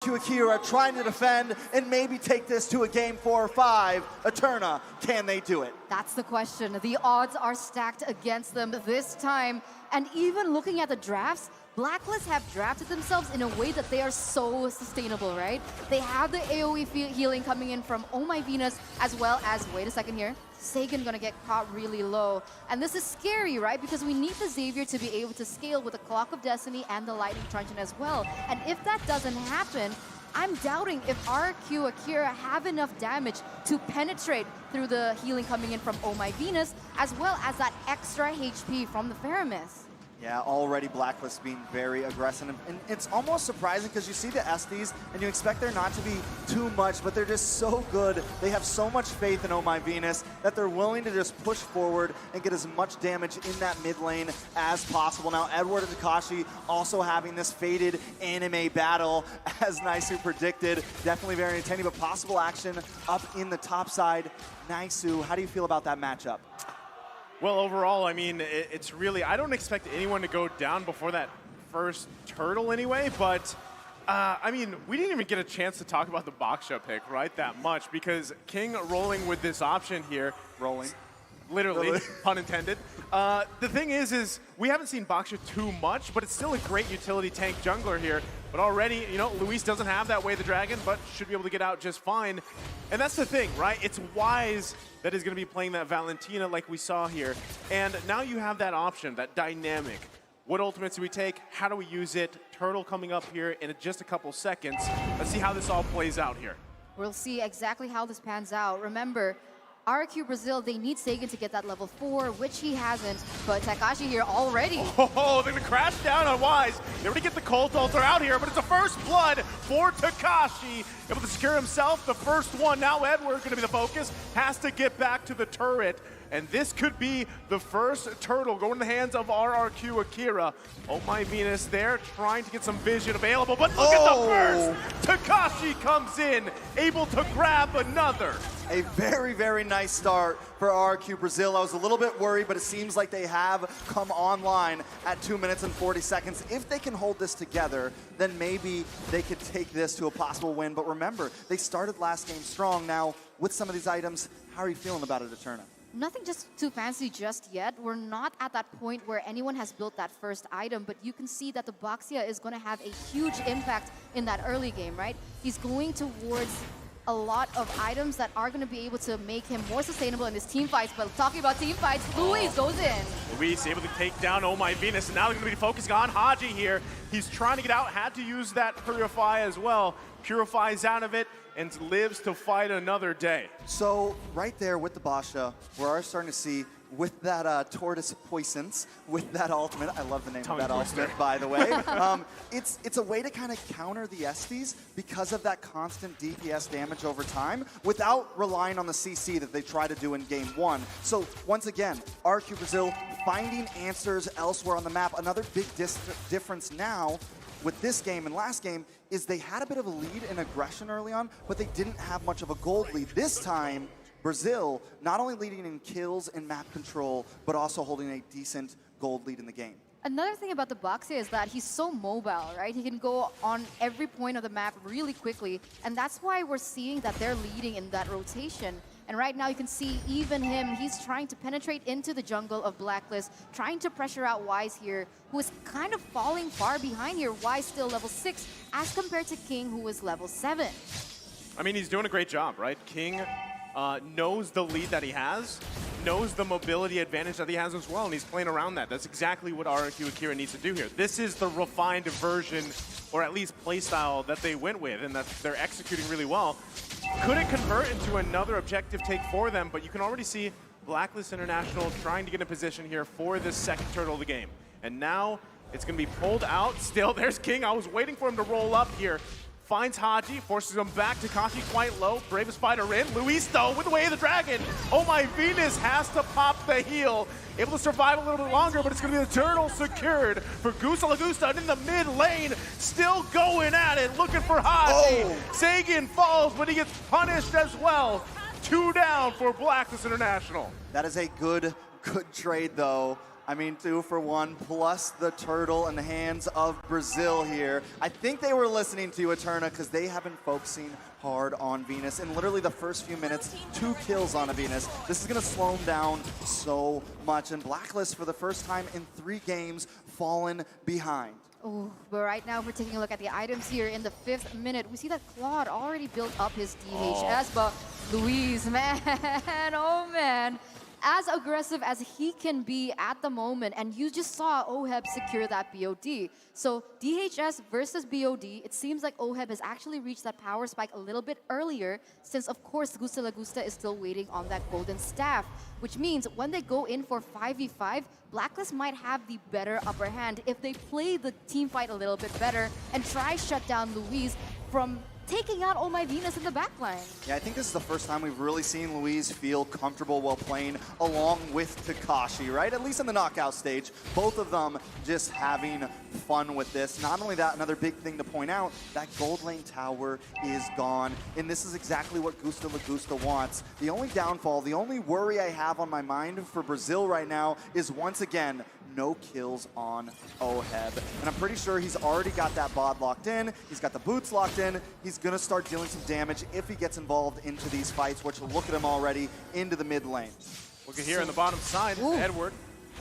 Akira trying to defend and maybe take this to a game 4 or 5. Eterna, can they do it? That's the question. The odds are stacked against them this time. And even looking at the drafts, Blacklist have drafted themselves in a way that they are so sustainable, right? They have the AoE healing coming in from Oh My Venus, as well as, wait a second here, Sagan gonna get caught really low. And this is scary, right? Because we need the Xavier to be able to scale with the Clock of Destiny and the Lightning Truncheon as well. And if that doesn't happen, I'm doubting if RQ Akira have enough damage to penetrate through the healing coming in from Oh My Venus, as well as that extra HP from the Faramis. Yeah, already Blacklist being very aggressive. And it's almost surprising because you see the Estes and you expect there not to be too much, but they're just so good. They have so much faith in Oh My Venus that they're willing to just push forward and get as much damage in that mid lane as possible. Now, Edward and Takashi also having this faded anime battle, as Naisu predicted. Definitely very entertaining, but possible action up in the top side. Naisu, how do you feel about that matchup? Well, overall, I mean, it's really, I don't expect anyone to go down before that first turtle anyway, but, I mean, we didn't even get a chance to talk about the Blck pick, right, that much, because King rolling with this option here. Rolling. Literally, pun intended. The thing is we haven't seen Blck too much, but it's still a great utility tank jungler here. But already, you know, Luis doesn't have that Way of the Dragon, but should be able to get out just fine. And that's the thing, right? It's Wise that is going to be playing that Valentina like we saw here. And now you have that option, that dynamic. What ultimates do we take? How do we use it? Turtle coming up here in just a couple seconds. Let's see how this all plays out here. We'll see exactly how this pans out. Remember, RQ Brazil, they need Sagan to get that level 4, which he hasn't, but Takashi here already. Oh, they're gonna crash down on Wise. They already get the Cult Altar out here, but it's a first blood for Takashi. Able to secure himself the first one. Now Edward gonna be the focus, has to get back to the turret. And this could be the first turtle going in the hands of RRQ Akira. Oh My Venus there, trying to get some vision available, but look at the burst! Takashi comes in, able to grab another. A very, very nice start for RQ Brazil. I was a little bit worried, but it seems like they have come online at 2 minutes and 40 seconds. If they can hold this together, then maybe they could take this to a possible win. But remember, they started last game strong. Now, with some of these items, how are you feeling about it, Eterna? Nothing just too fancy just yet. We're not at that point where anyone has built that first item, but you can see that the Boxia is going to have a huge impact in that early game, right? He's going towards a lot of items that are going to be able to make him more sustainable in his team fights. But talking about team fights, Luis goes in. Luis able to take down Oh My Venus, and now they're going to be focusing on Haji here. He's trying to get out, had to use that Purify as well. Purifies out of it and lives to fight another day. So right there with the Basha, we're starting to see with that Tortoise Poisons, with that ultimate, I love the name of that ultimate, by the way. It's a way to kind of counter the Estes because of that constant DPS damage over time without relying on the CC that they try to do in game 1. So once again, RQ Brazil finding answers elsewhere on the map. Another big difference now with this game and last game is they had a bit of a lead in aggression early on, but they didn't have much of a gold lead. This time, Brazil not only leading in kills and map control, but also holding a decent gold lead in the game. Another thing about the Boxia is that he's so mobile, right? He can go on every point of the map really quickly, and that's why we're seeing that they're leading in that rotation. And right now you can see even him, he's trying to penetrate into the jungle of Blacklist, trying to pressure out Wise here, who is kind of falling far behind here. Wise still level 6 as compared to King, who is level 7. I mean, he's doing a great job, right? King knows the lead that he has, knows the mobility advantage that he has as well, and he's playing around that. That's exactly what RQ Akira needs to do here. This is the refined version, or at least playstyle that they went with, and that they're executing really well. Could it convert into another objective take for them, but you can already see Blacklist International trying to get in position here for this second turtle of the game. And now it's going to be pulled out. Still, there's King. I was waiting for him to roll up here. Finds Haji, forces him back. Takashi quite low. Bravest fighter in. Luis, though, with the Way of the Dragon. Oh My Venus has to pop the heal. Able to survive a little bit longer, but it's going to be the turtle secured for Gusta Lagusta. And in the mid lane, still going at it, looking for Haji. Oh. Sagan falls, but he gets punished as well. 2 down for Blacklist International. That is a good trade, though. I mean, 2 for 1, plus the turtle in the hands of Brazil here. I think they were listening to Eterna because they have been focusing hard on Venus. In literally the first few minutes, 2 kills on a Venus. This is going to slow him down so much. And Blacklist, for the first time in 3 games, fallen behind. Oh, but right now we're taking a look at the items here in the 5th minute. We see that Claude already built up his DHS, but Luis, man, oh man. As aggressive as he can be at the moment, and you just saw Oheb secure that BOD. So DHS versus BOD, it seems like Oheb has actually reached that power spike a little bit earlier, since of course Gusta La Gusta is still waiting on that golden staff, which means when they go in for 5v5, Blacklist might have the better upper hand if they play the team fight a little bit better and try shut down Luis from taking out Oh My Venus in the backline. Yeah, I think this is the first time we've really seen Luis feel comfortable while playing along with Takashi, right? At least in the knockout stage. Both of them just having fun with this. Not only that, another big thing to point out, that gold lane tower is gone. And this is exactly what Gusta La Gusta wants. The only downfall, the only worry I have on my mind for Brazil right now is once again, no kills on Oheb. And I'm pretty sure he's already got that bod locked in. He's got the boots locked in. He's going to start dealing some damage if he gets involved into these fights, which will look at him already into the mid lane. Look at here on the bottom side, Edward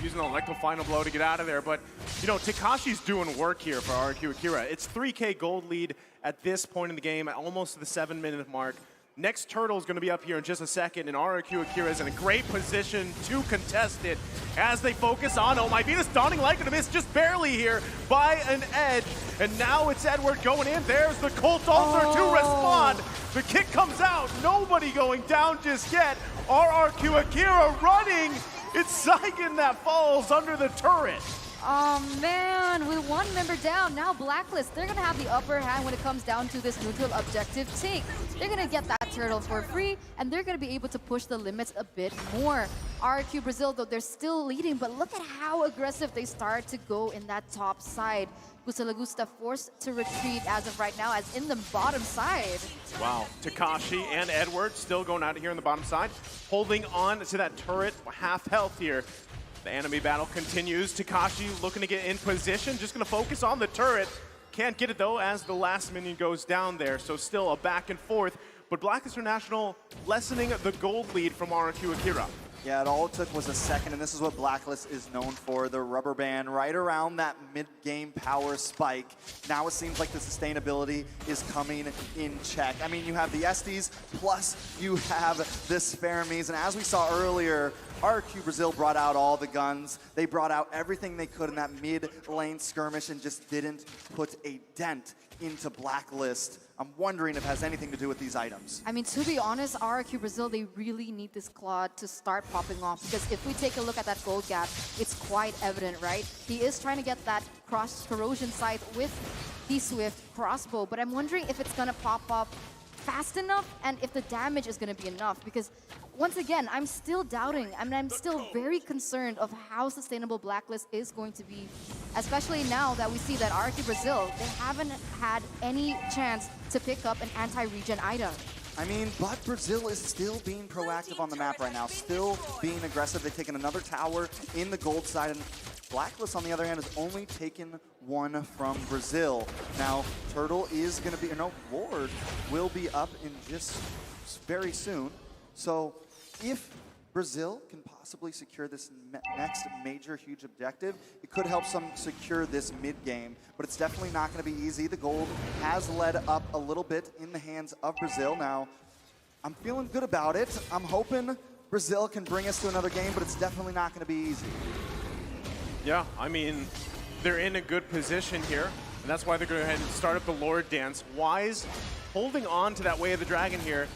using an electro final blow to get out of there. But, you know, Takashi's doing work here for RQ Akira. It's 3K gold lead at this point in the game, at almost to the 7-minute mark. Next turtle is going to be up here in just a second, and RQ Akira is in a great position to contest it as they focus on Oh My Venus. Dawning Light going to miss just barely here by an edge, and now it's Edward going in. There's the Colt Ulcer to respond. The kick comes out. Nobody going down just yet. RQ Akira running. It's Saigon that falls under the turret. Oh man, with 1 member down, now Blacklist, they're gonna have the upper hand when it comes down to this neutral objective take. They're gonna get that turtle for free, and they're gonna be able to push the limits a bit more. RQ Brazil, though, they're still leading, but look at how aggressive they start to go in that top side. Gusta La Gusta forced to retreat as of right now, as in the bottom side. Wow, Takashi and Edward still going out here on the bottom side, holding on to that turret, half health here. The enemy battle continues. Takashi looking to get in position, just going to focus on the turret. Can't get it though as the last minion goes down there, so still a back and forth. But Blacklist International lessening the gold lead from RQ Akira. Yeah, it all it took was a second, and this is what Blacklist is known for, the rubber band right around that mid-game power spike. Now it seems like the sustainability is coming in check. I mean, you have the Estes, plus you have the Sparamies, and as we saw earlier, RQ Brazil brought out all the guns. They brought out everything they could in that mid-lane skirmish and just didn't put a dent into Blacklist. I'm wondering if it has anything to do with these items. I mean, to be honest, RQ Brazil, they really need this Claude to start popping off, because if we take a look at that gold gap, it's quite evident, right? He is trying to get that cross corrosion scythe with the Swift crossbow, but I'm wondering if it's gonna pop up fast enough and if the damage is gonna be enough, because once again, I'm still doubting. I mean, I'm still very concerned of how sustainable Blacklist is going to be, especially now that we see that RQ Brazil, they haven't had any chance to pick up an anti-regen item. I mean, but Brazil is still being proactive on the map right now, still being aggressive. They've taken another tower in the gold side, and Blacklist, on the other hand, has only taken 1 from Brazil. Now, Turtle is going to be, no, Lord will be up in just very soon. So if Brazil can possibly secure this next major huge objective, it could help some secure this mid-game, but it's definitely not going to be easy. The gold has led up a little bit in the hands of Brazil. Now, I'm feeling good about it. I'm hoping Brazil can bring us to another game, but it's definitely not going to be easy. Yeah, I mean, they're in a good position here, and that's why they're going to go ahead and start up the Lord Dance. Wise holding on to that Way of the Dragon here.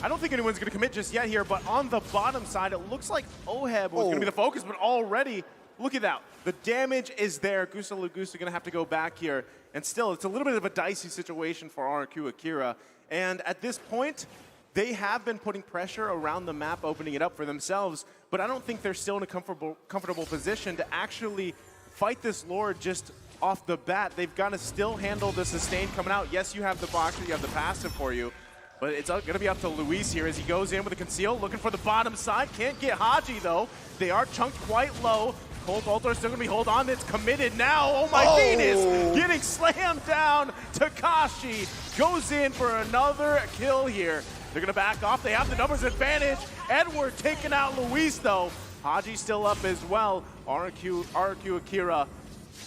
I don't think anyone's going to commit just yet here, but on the bottom side, it looks like Oheb was going to be the focus, but already, look at that. The damage is there. Gusta La Gusta going to have to go back here, and still, it's a little bit of a dicey situation for RQ Akira. And at this point, they have been putting pressure around the map, opening it up for themselves, but I don't think they're still in a comfortable position to actually fight this Lord just off the bat. They've got to still handle the sustain coming out. Yes, you have the boxer, you have the passive for you, but it's going to be up to Luis here as he goes in with a conceal, looking for the bottom side. Can't get Haji, though. They are chunked quite low. Colt Ultra still gonna be hold on. It's committed now. Oh my Venus getting slammed down. Takashi goes in for another kill here. They're gonna back off. They have the numbers advantage. Edward taking out Luis though. Haji still up as well. RQ Akira.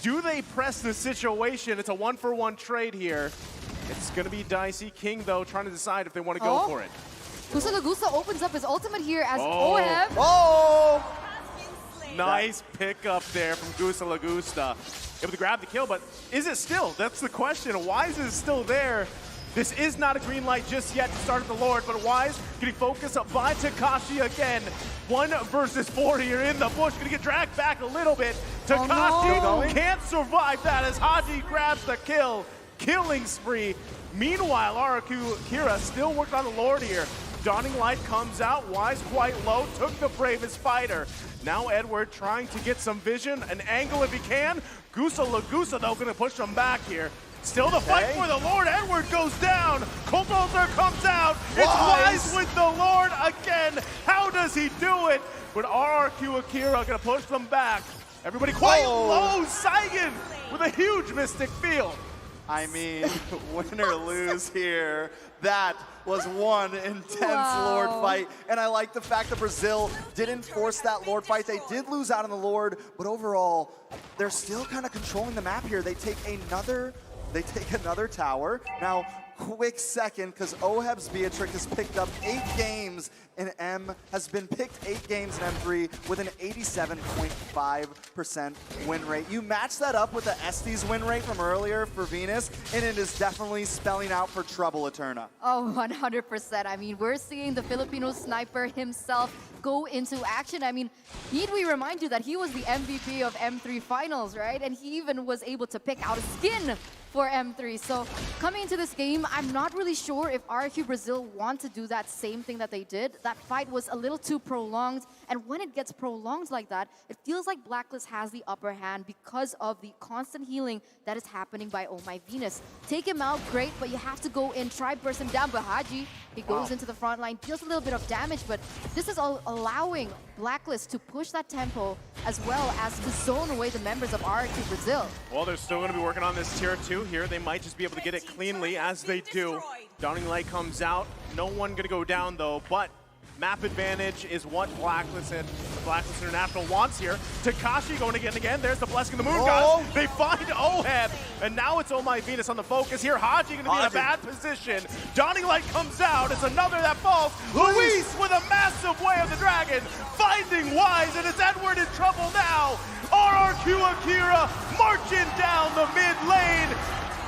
Do they press the situation? It's a 1-for-1 trade here. It's gonna be dicey. King though trying to decide if they want to go for it. Gusa Lagusa opens up his ultimate here as Oheb. Nice pickup there from Gusa Lagusta. Able to grab the kill, but is it still? That's the question. Wise is still there. This is not a green light just yet to start the Lord, but Wise getting focused up by Takashi again. 1 versus 4 here in the bush. Gonna get dragged back a little bit. Takashi can't survive that as Haji grabs the kill. Killing spree. Meanwhile, RQ Akira still working on the Lord here. Dawning Light comes out, Wise quite low, took the bravest fighter. Now Edward trying to get some vision, an angle if he can. Gusa Lagusa though gonna push him back here. Still the fight for the Lord, Edward goes down. Colt Ultra comes out, it's Wise with the Lord again. How does he do it? With RQ Akira gonna push them back. Everybody quite low, Saigon with a huge Mystic Field. I mean, win or lose here. That was one intense Lord fight. And I like the fact that Brazil didn't force that Lord fight. They did lose out on the Lord, but overall, they're still kind of controlling the map here. They take another tower. Now, quick second, because Oheb's Beatrix has picked up 8 games in M, has been picked 8 games in M3 with an 87.5% win rate. You match that up with the Estes win rate from earlier for Venus, and it is definitely spelling out for trouble, Eterna. Oh, 100%. I mean, we're seeing the Filipino sniper himself go into action. I mean, need we remind you that he was the MVP of M3 Finals, right? And he even was able to pick out a skin for M3. So coming into this game, I'm not really sure if RQ Brazil want to do that same thing that they did. That fight was a little too prolonged, and when it gets prolonged like that, it feels like Blacklist has the upper hand because of the constant healing that is happening by Oh My Venus. Take him out, great, but you have to go in, try burst him down. But Haji, he goes into the front line, deals a little bit of damage, but this is all allowing Blacklist to push that tempo as well as to zone away the members of RQ Brazil. Well, they're still going to be working on this tier 2 here. They might just be able to get it cleanly as they do. Dawning Light comes out. No one going to go down though, but map advantage is what Blacklist International wants here. Takashi going again and again. There's the Blessing of the Moon Gods. They find Oheb, and now it's Oh My Venus on the focus here. Haji going to be in a bad position. Dawning Light comes out. It's another that falls. Luis with a massive Way of the Dragon, finding Wise, and it's Edward in trouble now. RQ Akira marching down the mid lane,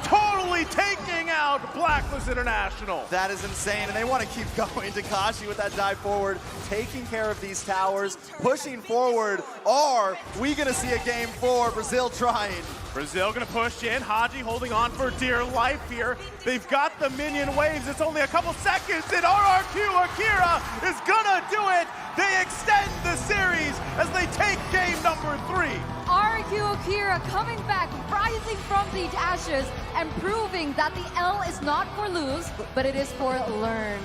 totally taking out Blacklist International. That is insane, and they want to keep going. Takashi with that dive forward, taking care of these towers, pushing forward. Are we going to see a game 4? Brazil trying. Brazil going to push in. Haji holding on for dear life here. They've got the minion waves. It's only a couple seconds, and RQ Akira is going to do it. They extend the series as they take game number 3. RQ Akira coming back, rising from the ashes, and proving that the L is not for lose, but it is for learn.